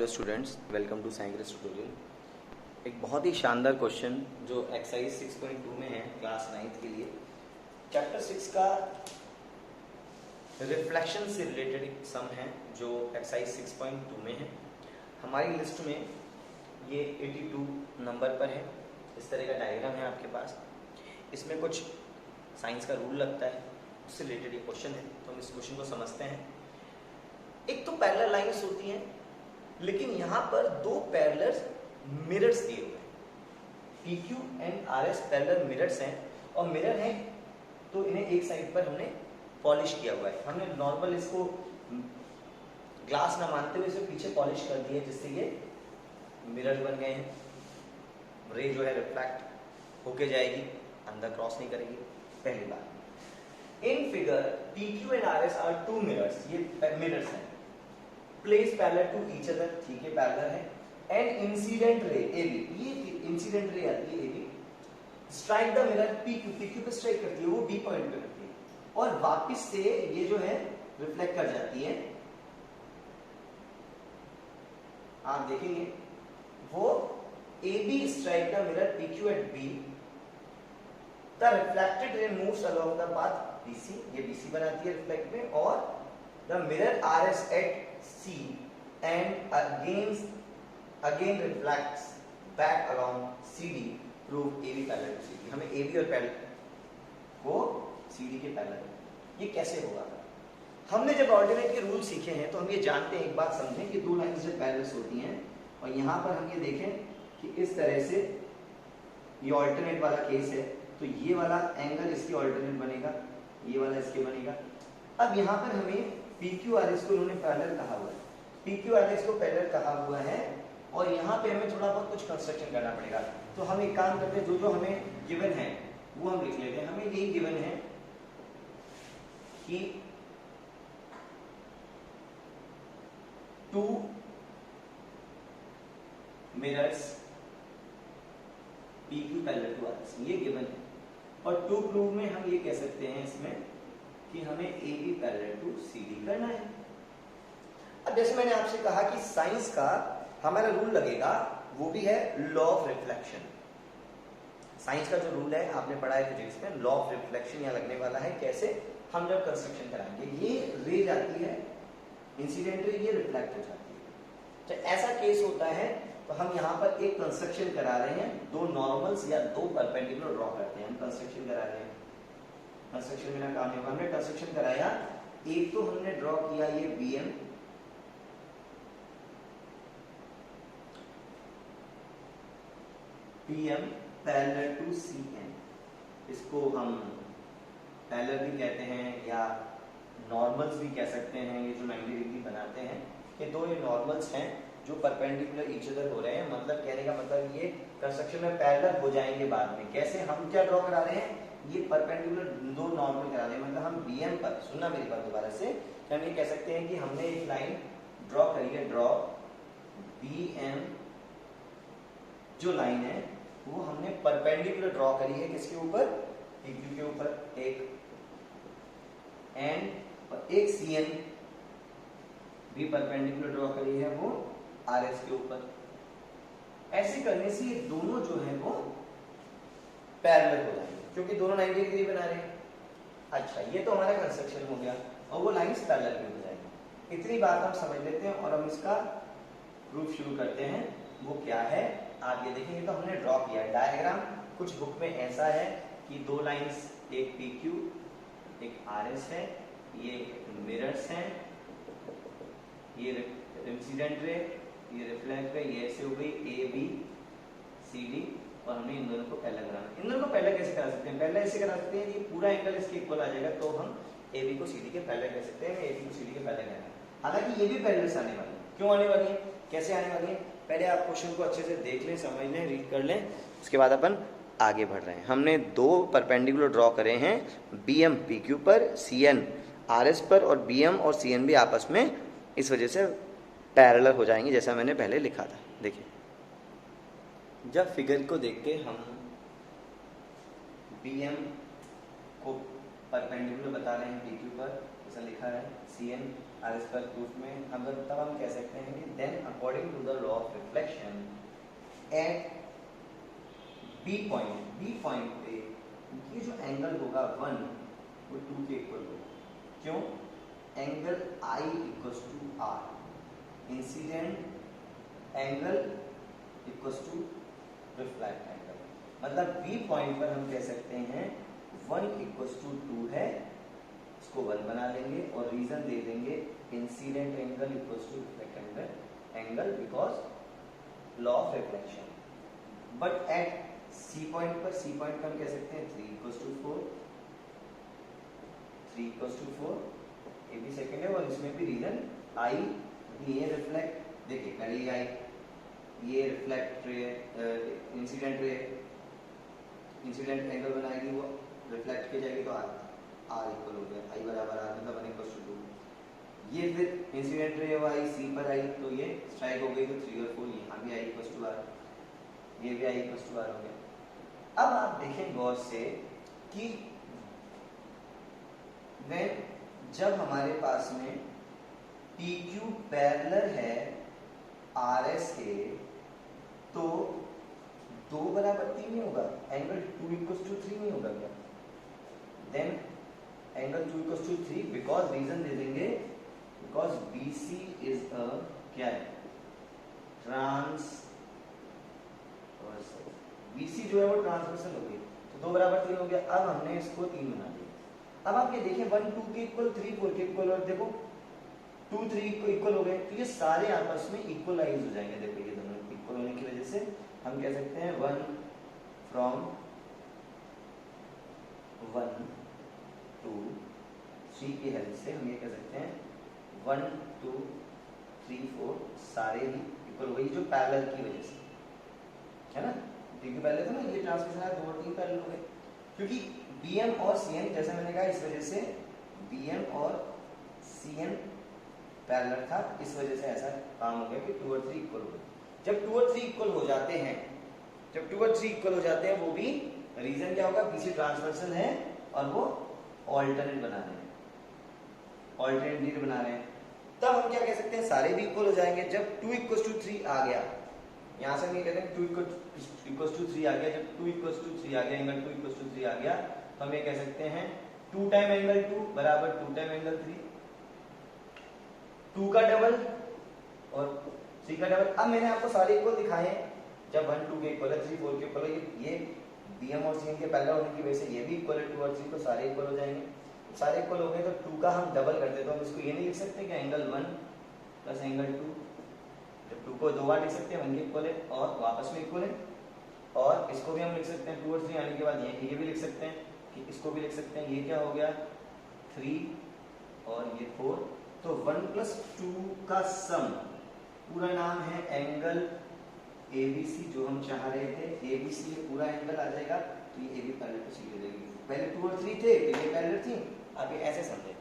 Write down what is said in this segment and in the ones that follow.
Hello students, welcome to science tutorial. एक बहुत ही शानदार क्वेश्चन जो एक्सरसाइज 6.2 में है क्लास 9th के लिए। चैप्टर 6 का रिफ्लेक्शन से रिलेटेड एक सम है जो एक्सरसाइज 6.2 में है। हमारी लिस्ट में ये 82 नंबर पर है। इस तरह का डायग्राम है आपके पास। इसमें कुछ साइंस का रूल लगता है, उससे रिलेटेड ये क्वेश्चन है। तो हम इस क्वेश्चन को समझते हैं। एक तो पैरेलल लाइंस होती हैं, लेकिन यहां पर दो पैरेलल मिरर्स दिए हुए हैं। PQ and RS parallel mirrors हैं और मिरर हैं तो इन्हें एक साइड पर हमने पॉलिश किया हुआ है। हमने नॉर्मल इसको ग्लास ना मानते हुए इसे पीछे पॉलिश कर दिया, जिससे ये मिरर बन गए हैं। रे जो है रिफ्लेक्ट होके जाएगी, अंदर क्रॉस नहीं करेगी। पहली बात, in figure PQ and RS are two mirrors, ये मिरर्स हैं placed parallel to each other, ठीक है पैरेलल है। एंड इंसिडेंट रे AB, ये इंसिडेंट रे आती है AB, strike the mirror PQ पे स्ट्राइक करती है, वो B पॉइंट पे करती है और वापस से ये जो है रिफ्लेक्ट कर जाती है। आप देखेंगे वो AB strike the mirror PQ at B, the reflected ray moves along the path BC, ये BC बनाती है रिफ्लेक्ट में, और the mirror RS at C and again reflects back along CD, prove AB parallel to CD। हमें AB और parallel को CD के parallel, ये कैसे होगा? हमने जब ऑर्डिनेट के रूल सीखे हैं तो हम ये जानते हैं, एक बात समझें कि दो लाइंस जब पैरेलल होती हैं और यहाँ पर हम ये देखें कि इस तरह से ये ऑल्टरनेट वाला केस है, तो ये वाला एंगल इसकी ऑल्टरनेट बनेगा, ये वाला इसके बनेगा। अब यहाँ पर हमें PQ RS को उन्होंने पैरेलल कहा हुआ है, PQ RS को पैरेलल कहा हुआ है और यहाँ पे हमें थोड़ा बहुत कुछ कंस्ट्रक्शन करना पड़ेगा। तो हम एक काम करते हैं, जो जो हमें गिवन है वो हम लिख लेते हैं। हमें यही गिवन है कि two mirrors PQ parallel to RS, ये गिवन है। और टू प्रूव में हम ये कह सकते हैं इसमें कि हमें AB पैरेलल टू CD करना है। अब जैसे मैंने आपसे कहा कि साइंस का हमारा रूल लगेगा, वो भी है लॉ ऑफ रिफ्लेक्शन। साइंस का जो रूल है आपने पढ़ा है फिजिक्स में, लॉ ऑफ रिफ्लेक्शन यहाँ लगने वाला है। कैसे? हम जब कंस्ट्रक्शन कराएंगे, ये रे जाती है इंसिडेंट रे, ये रिफ्लेक्ट हो जाती है। तो ऐसा केस होता है तो हम यहाँ पर एक कंस्ट्रक्शन करा रहे हैं, दो नॉर्मल्स या दो परपेंडिकुलर ड्रॉ करते हैं। हम कंस्ट्रक्शन करा रहे हैं, कंस्ट्रक्शन बिना काम नहीं होगा। हमने कंस्ट्रक्शन कराया, एक तो हमने ड्रॉ किया ये PM पैरेलल टू CN, इसको हम पैरेलल भी कहते हैं या नॉर्मल्स भी कह सकते हैं। ये जो 90 डिग्री बनाते हैं, ये दो ये नॉर्मल्स हैं जो परपेंडिकुलर ईच अदर हो रहे हैं। मतलब कहने का मतलब ये कंस्ट्रक्शन में पैरेलल हो जाएंगे बाद में। कैसे? हम क्या ड्रॉ करा रहे हैं, ये परपेंडिकुलर दो नॉर्मल करा रहे हैं। मतलब हम BM पर, सुनना मेरी बात दोबारा से, हम ये कह सकते हैं कि हमने एक लाइन ड्रॉ करी है, ड्रॉ BM जो लाइन है वो हमने परपेंडिकुलर ड्रॉ करी है, किसके ऊपर? PQ के ऊपर एक, एंड और एक CN भी परपेंडिकुलर ड्रॉ करी है, वो RS के ऊपर। ऐसे करने से ये दोनों जो है वो पैरेलल हो जाएंगे, क्योंकि दोनों 90 डिग्री बना रहे हैं। अच्छा, ये तो हमारा कंस्ट्रक्शन हो गया और वो लाइंस पैरेलल भी हो जाएंगी। इतनी बात हम समझ लेते हैं और हम इसका प्रूफ शुरू करते हैं। वो क्या है आप ये देखेंगे। तो हमने ड्रॉ किया डायग्राम, कुछ बुक में ऐसा है कि दो लाइंस, एक PQ एक RS है, ये मिरर्स हैं, ये इंसिडेंट रे, ये रिफ्लेक्ट रे, ये ऐसे हो गई AB CD, और हमने इन दोनों को पैरेलल कराना। इन दोनों को पैरेलल कैसे करा सकते हैं? पैरेलल ऐसे करा सकते हैं, ये पूरा एंगल इसके इक्वल आ जाएगा, तो हम AB को CD के पैरेलल कह सकते हैं, AB को CD के पैरेलल कहना है। हालांकि ये भी पैरेलल से आने वाली है। क्यों आने वाली है, कैसे आने वाली है? पहले आप क्वेश्चन को अच्छे से देख लें, समझ लें, रीड कर लें, उसके बाद अपन आगे बढ़ रहे हैं। हमने दो परपेंडिकुलर ड्रॉ करे हैं, BM PQ पर, CN RS पर, और BM और CN भी आपस में इस वजह से पैरेलल हो जाएंगे, जैसा मैंने पहले लिखा था। देखिए, जब फिगर को देख के हम BM को परपेंडिकुलर बता रहे हैं PQ पर, ऐसा लिखा है CN RS पर प्रूफ में, हम तब हम कह सकते हैं कि then according to the law of reflection at B point पे ये जो एंगल होगा 1 वो 2 के इक्वल होगा। क्यों? Angle I equals to R, incident angle equals to reflect angle, मतलब B पॉइंट पर हम कह सकते हैं 1 इक्वल्स टू 2 है, इसको 1 बना लेंगे और रीजन दे देंगे incident angle equals to reflect angle because law of reflection. But at C point पर हम कह सकते हैं 3 इक्वल्स टू 4, ये भी सेकंड है और इसमें भी रीजन I, ये रिफ्लेक्ट, देखिए पहले ये रिफ्लेक्ट रे, इंसिडेंट एंगल बनाएगी, वो रिफ्लेक्ट की जाएगी तो R इक्वल हो गया, I बराबर R मतलब 1 इक्वल्स टू 2। ये फिर इंसिडेंट रे आई C पर आई तो ये स्ट्राइक हो गई तो 3 और 4, यहाँ भी I इक्वल्स टू R, ये भी I इक्वल्स टू R हो गया। अब आप देखें गौर से कि जब हमारे पास में PQ पैरेलल है RS के तो 2 बराबर 3 नहीं होगा, एंगल 2 इक्वल्स टू 3 नहीं होगा क्या? Then angle 2 equals to 3 because reason दे देंगे बिकॉज BC इज अ क्या है, BC जो है वो ट्रांसवर्सल हो गई तो 2 बराबर 3 हो गया। अब हमने इसको 3 बना दिया। अब आप ये देखें 1 2 के इक्वल, 3 4 के इक्वल और देखो 2 3 को इक्वल हो गए तो ये सारे आपस में इक्वलाइज हो जाएंगे। देखो ये दोनों इक्वल होने की वजह से हम कह सकते हैं 1 फ्रॉम 1 2 3 की हेल्प से हम ये कह सकते हैं 1 2 3 4 सारे ही इक्वल हो गए जो पैरेलल की वजह से, है ना? क्योंकि पहले था ना ये ट्रांसमिशन है 2 और 3 पैरेलल हो गए, क्योंकि BM और CN जैसे मैंने कहा इस वजह से BM और CN पैरेलल था, इस वजह से ऐसा काम हो गया कि 2 और 3 इक्वल हो गए। जब 2 और 3 इक्वल हो जाते हैं, वो भी रीजन क्या होगा, BC ट्रांसवर्सल है और वो ऑल्टरनेट बना रहे हैं, ऑल्टरनेट लीड बना रहे हैं, तब हम क्या कह सकते हैं सारे भी इक्वल हो जाएंगे। जब 2 इक्वल्स टू 3 आ गया, यहाँ से हम ये कहते हैं 2 इक्वल्स टू 3 आ गया, जब 2 इक्वल्स टू 3 आ गया, एंगल 2 इक्वल्स टू 3 आ गया तो हम ये कह सकते हैं 2 टाइम एंगल 2 बराबर 2 टाइम एंगल 3, 2 का डबल और 3 का डबल। अब मैंने आपको सारे इक्वल दिखाए हैं, जब 1 2 के इक्वल है, 3 4 के इक्वल है, ये BM और CN के पैरेलल होने की वजह से ये भी इक्वल है 2 और 3 तो सारे इक्वल हो जाएंगे। सारे इक्वल हो गए तो 2 का हम डबल करते तो हम इसको ये नहीं लिख सकते कि एंगल 1 प्लस एंगल 2, जब 2 को 2 बार लिख सकते हैं 1 के इक्वल है और वापस में इक्वल है, और इसको भी हम लिख सकते हैं 2 और 3 आने के बाद ये भी लिख सकते हैं कि इसको भी लिख सकते हैं, ये क्या हो गया 3 और ये 4, तो 1 प्लस 2 का सम पूरा नाम है एंगल ABC जो हम चाह रहे थे, ABC ये पूरा एंगल आ जाएगा तो ये AB पैरेलल टू CD हो जाएगी। पहले 2 और 3 थे तो ये पैरेलल थी, आप ये ऐसे समझे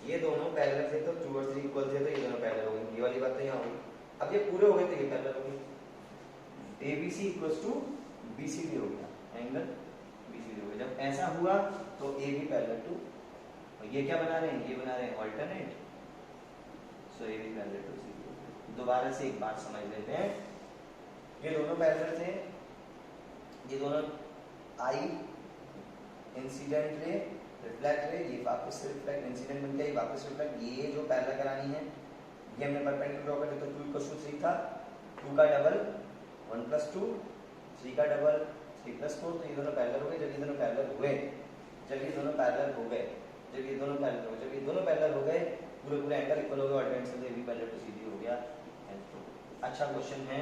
ये दोनों पैरेलल थे तो 2 और 3 इक्वल थे तो ये दोनों पैरेलल हो गए, ये वाली बात तो यहाँ होगी। अब ये पूरे हो गए तो ये पैरेलल हो गए, ABC इक्वल्स टू BCD हो गया, एंगल BCD हो गया। जब ऐसा हुआ तो AB पैरेलल टू, और ये क्या बना रहे हैं, ये बना रहे हैं alternate, so AB parallel to CD। दोबारा से एक बात समझ लेते हैं, ये दोनों पैरेलल थे, ये दोनों I इंसिडेंट रे रिफ्लेक्ट रे, ये वापस से रिफ्लेक्ट इंसिडेंट बन गया, ये वापस रिफ्लेक्ट, ये जो पैरेलल करानी है ये हमने परपेंडिकुलर ड्रॉ करते तो 2 इक्वल्स टू 3 था, 2 का डबल 1 प्लस 2, 3 का डबल 3 प्लस 4, तो ये दोनों पैरेलल हो गए। जब ये दोनों पैरेलल हो गए, जब ये दोनों पैरेलल हो गए पूरे एंगल इक्वल हो गए, ऑल्टरनेट से AB पैरेलल टू CD हो गया। अच्छा क्वेश्चन है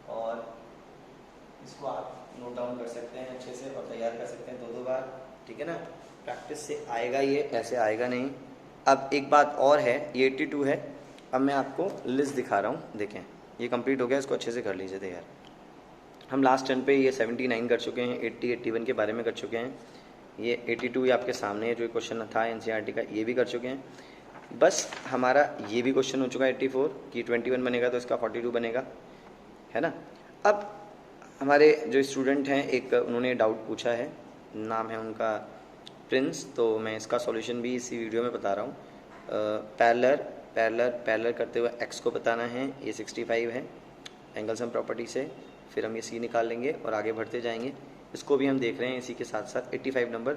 और इसको आप नोट डाउन कर सकते हैं अच्छे से और तैयार कर सकते हैं 2-2 बार, ठीक है ना? प्रैक्टिस से आएगा ये, ऐसे आएगा नहीं। अब एक बात और है, ये 82 है, अब मैं आपको लिस्ट दिखा रहा हूँ, देखें ये कंप्लीट हो गया, इसको अच्छे से कर लीजिए तैयार। हम लास्ट टर्न पे ये 79 कर चुके हैं, 80 81 के बारे में कर चुके हैं, ये 82 ये आपके सामने है जो क्वेश्चन था NCERT का, ये भी कर चुके हैं। बस हमारा ये भी क्वेश्चन हो चुका है 84 कि 21 बनेगा तो इसका 42 बनेगा, है ना? अब हमारे जो स्टूडेंट हैं एक उन्होंने डाउट पूछा है, नाम है उनका प्रिंस, तो मैं इसका सॉल्यूशन भी इसी वीडियो में बता रहा हूँ। पैरेलल करते हुए x को बताना है, ये 65 है एंगल सम प्रॉपर्टी से, फिर हम ये c निकाल लेंगे और आगे बढ़ते जाएंगे। इसको भी हम देख रहे हैं इसी के साथ साथ। 85 नंबर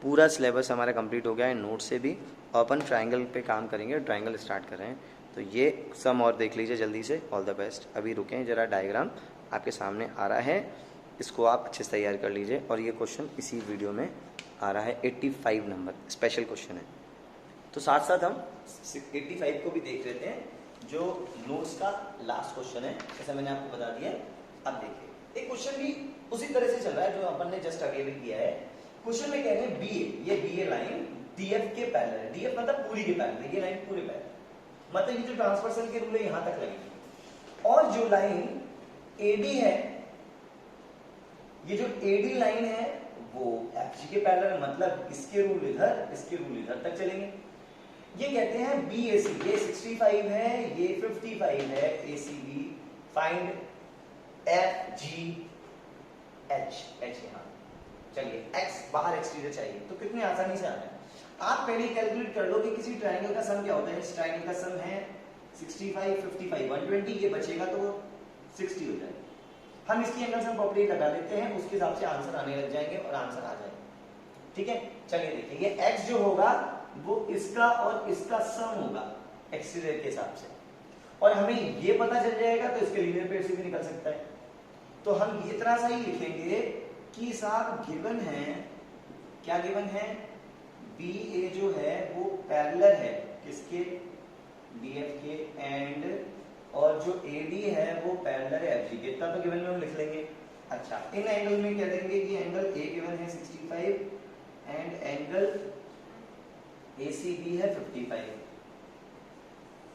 पूरा सिलेबस हमारा कंप्लीट हो गया है नोट से भी। अपन ट्रायंगल पे काम करेंगे, ट्रायंगल स्टार्ट कर रहे हैं। तो ये सम और देख लीजिए जल्दी से। All the best. अभी रुकें ज़रा, डायग्राम आपके सामने आ रहा है, इसको आप अच्छे से तैयार कर लीजिए। और ये क्वेश्चन इसी वीडियो में आ रहा है, 85 नंबर स्पेशल क्वेश्चन है। तो साथ साथ हम 85 को भी देख लेते हैं, जो नोट्स का लास्ट क्वेश्चन है, जैसा मैंने आपको बता दिया। अब देखिए, एक क्वेश्चन भी उसी तरह से चल रहा है जो अपन ने जस्ट अभी भी किया है। क्वेश्चन में कह रहे हैं BA, ये BA लाइन DF के पैरेलल है। DF मतलब पूरी के पैरेलल, ये लाइन पूरे पैरेलल, मतलब ये जो ट्रांसवर्सल के रूल है यहां तक लगेगी। और जो लाइन AD है, ये जो AD लाइन है वो FG के पैरेलल, मतलब इसके रूल इधर, इसके रूल इधर तक चलेंगे। ये कहते हैं BAC, ये 65 है, ये 55 है, ACB फाइंड FGH, H यहाँ। चलिए x बाहर एक्सटीरियर चाहिए, तो कितनी आसानी से आता है। आप पहले कैलकुलेट कर लो कि किसी ट्रायंगल का सम क्या होता है। इस ट्रायंगल का सम है 65, 55, 120, ये बचेगा तो 60 हो जाएगा। हम इसकी एंगल सम प्रॉपर्टी लगा देते हैं, उसके हिसाब से आंसर आने लग जाएंगे और आंसर आ जाएगा। ठीक है, चलिए देखिए, ये x जो होगा वो इसका और इसका सम होगा एक्सटीरियर के हिसाब से, और हमें ये पता चल जाएगा तो इसके लीनियर पेयर से भी निकल सकता है। तो हम इतना सा ही लिखेंगे कि साहब गिवन है, क्या गिवन है, BA जो है वो पैरेलल है किसके, DF के, एंड और जो AD है वो पैरेलल है FG के। इतना तो गिवन में हम लिख लेंगे। अच्छा, इन एंगल में कह देंगे कि एंगल A गिवन है 65 एंड एंगल ACB है 55।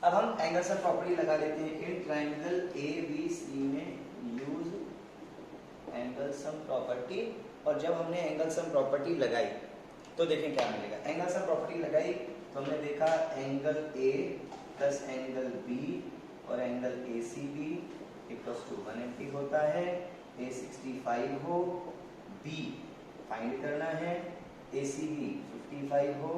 अब हम एंगल सम प्रॉपर्टी लगा लेते हैं। इन ट्रायंगल ABC में यूज एंगल सम प्रॉपर्टी, और जब हमने एंगल सम प्रॉपर्टी लगाई तो देखें क्या मिलेगा। एंगल सम प्रॉपर्टी लगाई तो हमने देखा angle A plus angle B और एंगल ACB इक्वल्स टू 180 होता है। A 65 हो, B फाइंड करना है, ACB 55 हो,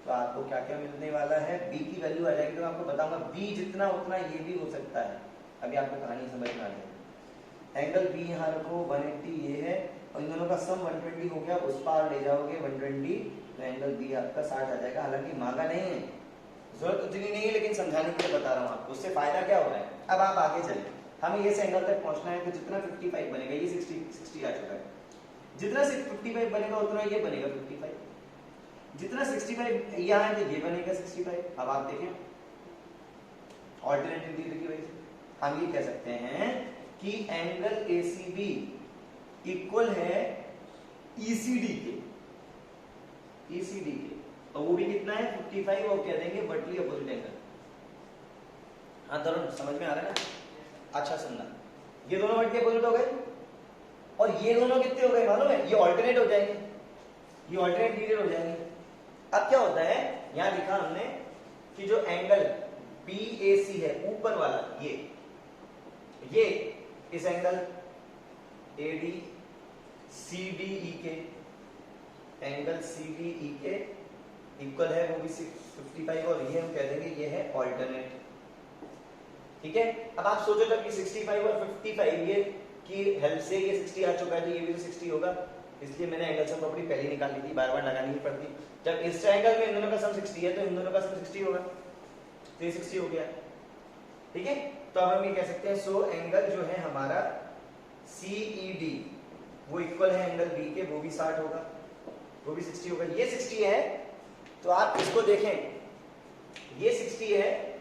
तो आपको क्या क्या मिलने वाला है। B की वैल्यू आ जाएगी, तो मैं आपको बताऊंगा B जितना उतना ये भी हो सकता है। अभी आपको कहानी समझ में आ जाएगी। एंगल B यहाँ रखो, 180 ये है, और इन दोनों का सम 120 हो गया, उस पार ले जाओगे 120, तो एंगल B आपका 60 आ जाएगा। हालांकि मांगा नहीं है, जरूरत उतनी नहीं है, लेकिन समझाने के लिए बता रहा हूँ आपको। उससे फायदा क्या हो रहा है। अब आप आगे चलिए, हमें ये से एंगल तक पहुंचना है, तो जितना 55 बनेगा, ये 60 आ चुका है, जितना 55 बनेगा उतना ये बनेगा 55, जितना 65 यहाँ है तो ये बनेगा 65। अब आप देखें ऑल्टरनेट इंटीग्रल की वजह से हम ये कह सकते हैं कि एंगल ACB इक्वल है ECD के, और वो भी कितना है 55, और कह देंगे वर्टिकली अपोजिट एंगल। हाँ तरुण, समझ में आ रहा है ना। अच्छा सुनना, ये दोनों वर्टिकली अपोजिट हो गए, और ये दोनों कितने हो गए मालूम है, ये ऑल्टरनेट हो जाएंगे, ये ऑल्टरनेट इंटीग्रल हो जाएंगे। अब क्या होता है, यहां लिखा हमने कि जो एंगल BAC है ऊपर वाला, ये इस एंगल ADCDE के, एंगल CDE के इक्वल है, वो भी 55, और ये हम कह देंगे ये है ऑल्टरनेट। ठीक है, अब आप सोचो जब कि 65 और 55 ये की हेल्प से ये 60 आ चुका है, तो ये भी तो 60 होगा, इसलिए मैंने एंगल सम प्रॉपर्टी पहले ही निकाल ली थी, बार बार लगानी नहीं पड़ती। जब इस ट्रायंगल में इन दोनों का सम 60 है, तो इन दोनों का सम 60 होगा, तो ये 60 हो गया। ठीक है, तो अब हम ये कह सकते हैं सो एंगल जो है हमारा CED वो इक्वल है एंगल B के, वो भी 60 होगा, वो भी 60 होगा। ये 60 है, तो आप इसको देखें, ये 60 है,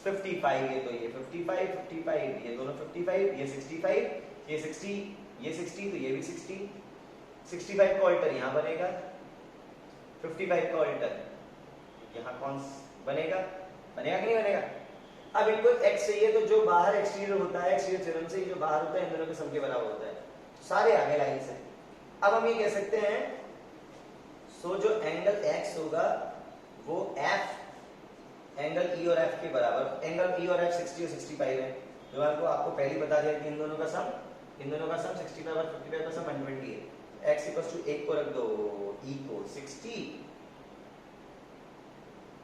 55 है, तो ये 55, 55, ये दोनों 55, ये 65, ये 60, ये 60, तो ये भी 60, 65 का ऑल्टर यहाँ बनेगा, 55 का ऑल्टर यहाँ कौन बनेगा, बनेगा कि नहीं बनेगा। अब इनको x चाहिए, तो जो बाहर एक्सटीरियर होता है, एक्सटीरियर थ्योरम से जो बाहर होता है इन दोनों के सम के बराबर होता है, सारे आगे लाइन से। अब हम ये कह सकते हैं सो जो एंगल x होगा वो f एंगल E और f के बराबर, एंगल E और f 60 और 65 है, जो आपको पहले बता दिया कि इन दोनों का सम 65 और 55 का सम 120 है। x इक्वल टू 1 को रख दो, e को 60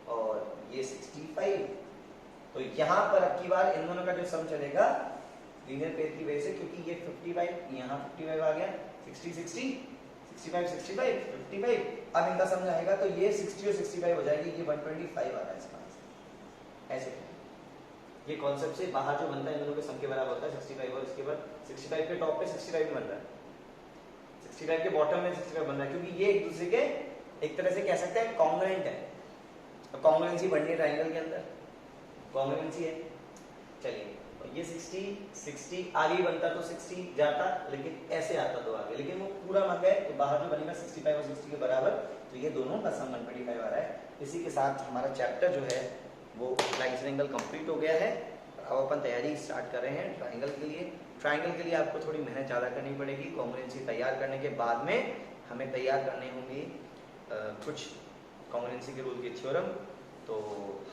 और ये 65। तो यहां पर अब की बार इन दोनों का जो सम चलेगा लीनियर पेयर की वजह से, क्योंकि ये 55 यहाँ 55 आ गया, 60 60 65 65 55। अब इनका सम आएगा तो ये 60 और 65 हो जाएगी, ये 125 आ रहा है इसका आंसर। ऐसे ये कॉन्सेप्ट से बाहर जो बनता है इन दोनों के सम के बराबर होता है 65 और इसके बाद 65 के टॉप पे 65 बन रहा है, 65 के बॉटम में 65 बन रहा है, क्योंकि ये एक दूसरे के एक तरह से कह सकते हैं कॉन्ग्रुएंट है। तो कॉन्ग्रुएंसी बननी है ट्रायंगल के अंदर, कॉन्ग्रुएंसी है। चलिए ये 60 60 आगे बनता तो 60 जाता, लेकिन ऐसे आता तो आगे, लेकिन वो पूरा मग है तो बाहर जो बनेगा 65 और 60 के बराबर, तो ये दोनों का सम 125 आ रहा है। इसी के साथ हमारा चैप्टर जो है वो लाइन्स एंड एंगल कंप्लीट हो गया है। अब अपन तैयारी स्टार्ट कर रहे हैं ट्रायंगल के लिए। ट्रायंगल के लिए आपको थोड़ी मेहनत ज़्यादा करनी पड़ेगी। कॉन्ग्रुएंसी तैयार करने के बाद में हमें तैयार करने होंगी कुछ कॉन्ग्रुएंसी के रूल के थ्योरम। तो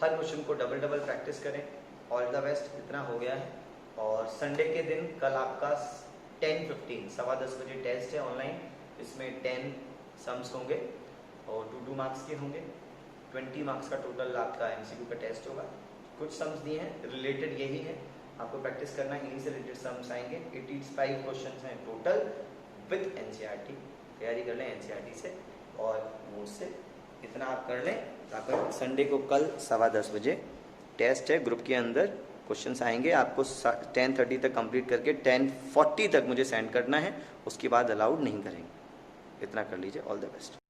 हर क्वेश्चन को डबल डबल प्रैक्टिस करें। All the best. इतना हो गया है। और संडे के दिन कल आपका 10:15 10:15 बजे टेस्ट है ऑनलाइन। इसमें 10 सम्स होंगे और 2 मार्क्स के होंगे। 20 मार्क्स का टोटल आपका एमसीक्यू का टेस्ट होगा। कुछ सम्स दिए हैं रिलेटेड यही है, आपको प्रैक्टिस करना है। इन्हीं से रिलेटेड सम्स आएंगे। 85 क्वेश्चन हैं टोटल विद एनसीईआरटी। तैयारी कर लें एनसीईआरटी से और नोट से। इतना आप कर लें। आपका संडे को कल 10:15 बजे टेस्ट है। ग्रुप के अंदर क्वेश्चंस आएंगे। आपको 10:30 तक कंप्लीट करके 10:40 तक मुझे सेंड करना है। उसके बाद अलाउड नहीं करेंगे। इतना कर लीजिए। All the best.